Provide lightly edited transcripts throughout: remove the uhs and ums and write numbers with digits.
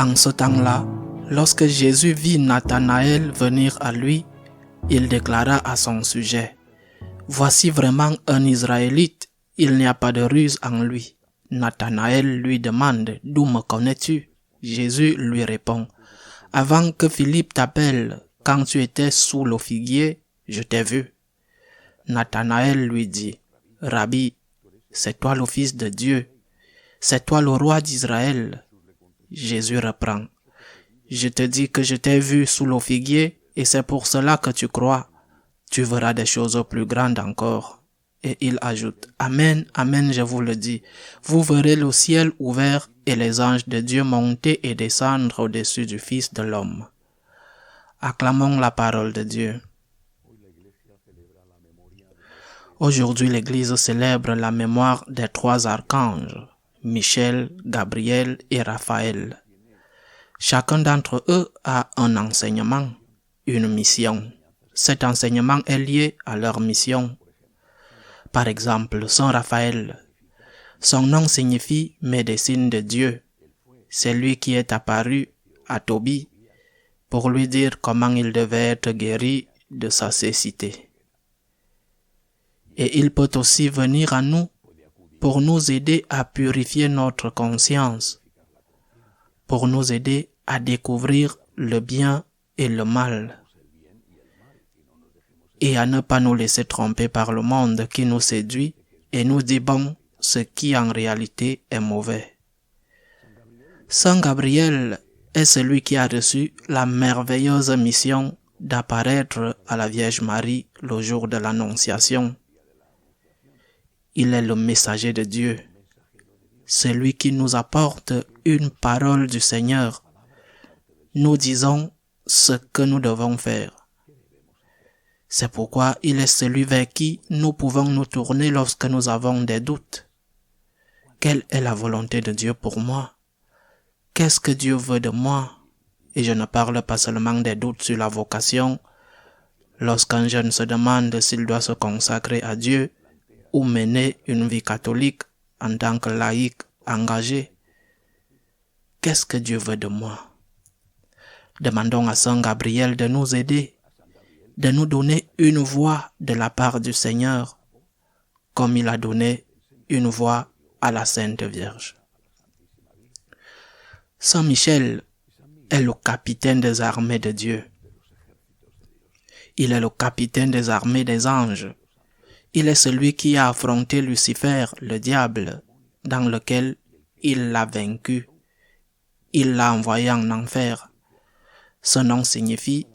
En ce temps-là, lorsque Jésus vit Nathanaël venir à lui, il déclara à son sujet: « Voici vraiment un Israélite, il n'y a pas de ruse en lui. » Nathanaël lui demande: « D'où me connais-tu » Jésus lui répond: « Avant que Philippe t'appelle, quand tu étais sous le figuier, je t'ai vu. » Nathanaël lui dit: « Rabbi, c'est toi le Fils de Dieu, c'est toi le roi d'Israël. » Jésus reprend: « Je te dis que je t'ai vu sous le figuier et c'est pour cela que tu crois. Tu verras des choses plus grandes encore. » Et il ajoute: « Amen, amen, je vous le dis, vous verrez le ciel ouvert et les anges de Dieu monter et descendre au-dessus du Fils de l'homme. » Acclamons la parole de Dieu. Aujourd'hui, l'Église célèbre la mémoire des 3 archanges, Michel, Gabriel et Raphaël. Chacun d'entre eux a un enseignement, une mission. Cet enseignement est lié à leur mission. Par exemple, Saint Raphaël, son nom signifie « médecine de Dieu ». C'est lui qui est apparu à Tobie pour lui dire comment il devait être guéri de sa cécité. Et il peut aussi venir à nous pour nous aider à purifier notre conscience, pour nous aider à découvrir le bien et le mal, et à ne pas nous laisser tromper par le monde qui nous séduit et nous dit bon ce qui en réalité est mauvais. Saint Gabriel est celui qui a reçu la merveilleuse mission d'apparaître à la Vierge Marie le jour de l'Annonciation. Il est le messager de Dieu, celui qui nous apporte une parole du Seigneur, nous disons ce que nous devons faire. C'est pourquoi il est celui vers qui nous pouvons nous tourner lorsque nous avons des doutes. Quelle est la volonté de Dieu pour moi? Qu'est-ce que Dieu veut de moi? Et je ne parle pas seulement des doutes sur la vocation. Lorsqu'un jeune se demande s'il doit se consacrer à Dieu ou mener une vie catholique en tant que laïc engagé, qu'est-ce que Dieu veut de moi? Demandons à Saint Gabriel de nous aider, de nous donner une voix de la part du Seigneur, comme il a donné une voix à la Sainte Vierge. Saint Michel est le capitaine des armées de Dieu. Il est le capitaine des armées des anges. Il est celui qui a affronté Lucifer, le diable, dans lequel il l'a vaincu. Il l'a envoyé en enfer. Son nom signifie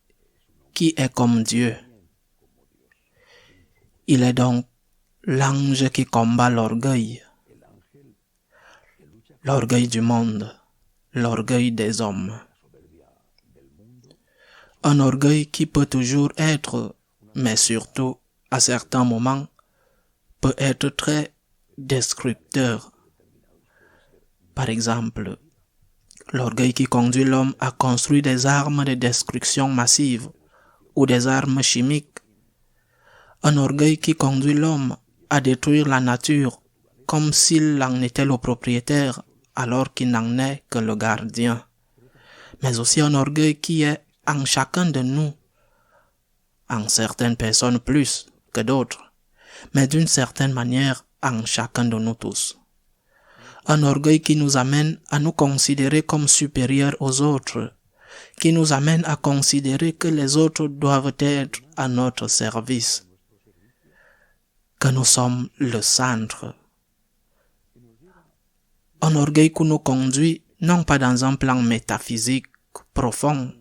« qui est comme Dieu ». Il est donc l'ange qui combat l'orgueil du monde, l'orgueil des hommes. Un orgueil qui peut toujours être, mais surtout à certains moments, peut être très destructeur. Par exemple, l'orgueil qui conduit l'homme à construire des armes de destruction massive ou des armes chimiques. Un orgueil qui conduit l'homme à détruire la nature comme s'il en était le propriétaire alors qu'il n'en est que le gardien. Mais aussi un orgueil qui est en chacun de nous, en certaines personnes plus que d'autres, mais d'une certaine manière en chacun de nous tous. Un orgueil qui nous amène à nous considérer comme supérieurs aux autres, qui nous amène à considérer que les autres doivent être à notre service, que nous sommes le centre. Un orgueil qui nous conduit non pas dans un plan métaphysique profond,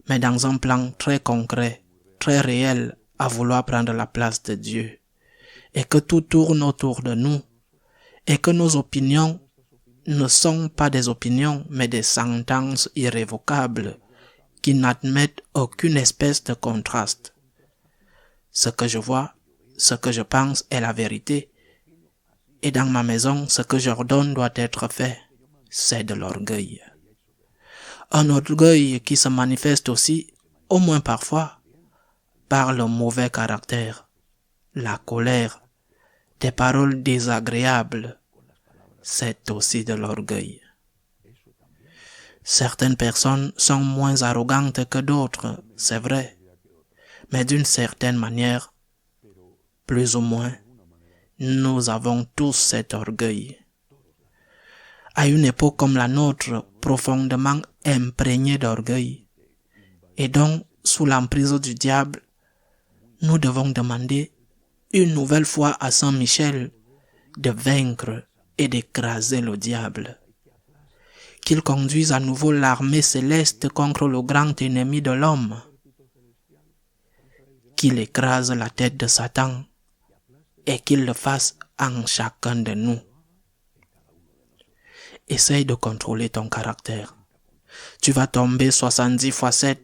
mais dans un plan très concret, très réel, à vouloir prendre la place de Dieu, et que tout tourne autour de nous, et que nos opinions ne sont pas des opinions, mais des sentences irrévocables qui n'admettent aucune espèce de contraste. Ce que je vois, ce que je pense est la vérité, et dans ma maison, ce que j'ordonne doit être fait. C'est de l'orgueil. Un orgueil qui se manifeste aussi, au moins parfois, par le mauvais caractère, la colère, des paroles désagréables. C'est aussi de l'orgueil. Certaines personnes sont moins arrogantes que d'autres, c'est vrai, mais d'une certaine manière, plus ou moins, nous avons tous cet orgueil. À une époque comme la nôtre, profondément imprégnée d'orgueil, et donc sous l'emprise du diable, nous devons demander une nouvelle fois à Saint Michel de vaincre et d'écraser le diable. Qu'il conduise à nouveau l'armée céleste contre le grand ennemi de l'homme. Qu'il écrase la tête de Satan et qu'il le fasse en chacun de nous. Essaye de contrôler ton caractère. Tu vas tomber 70 fois 7,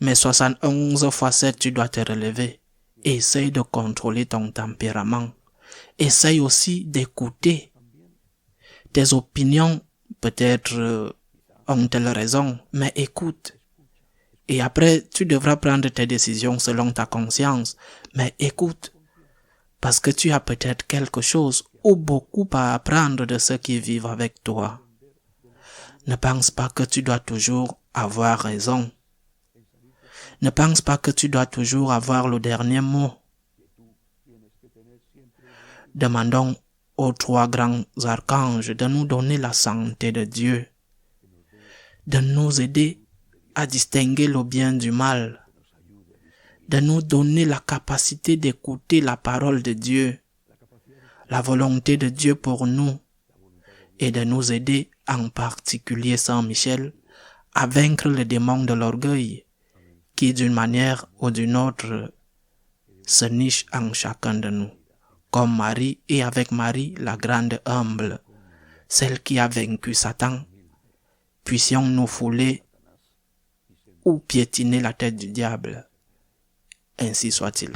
mais 71 fois 7, tu dois te relever. Essaye de contrôler ton tempérament. Essaye aussi d'écouter. Tes opinions, peut-être, ont-elles raison, mais écoute. Et après, tu devras prendre tes décisions selon ta conscience, mais écoute. Parce que tu as peut-être quelque chose ou beaucoup à apprendre de ceux qui vivent avec toi. Ne pense pas que tu dois toujours avoir raison. Ne pense pas que tu dois toujours avoir le dernier mot. Demandons aux 3 grands archanges de nous donner la santé de Dieu, de nous aider à distinguer le bien du mal, de nous donner la capacité d'écouter la parole de Dieu, la volonté de Dieu pour nous, et de nous aider, en particulier Saint Michel, à vaincre le démon de l'orgueil, qui d'une manière ou d'une autre se niche en chacun de nous, comme Marie et avec Marie la grande humble, celle qui a vaincu Satan. Puissions-nous fouler ou piétiner la tête du diable. Ainsi soit-il.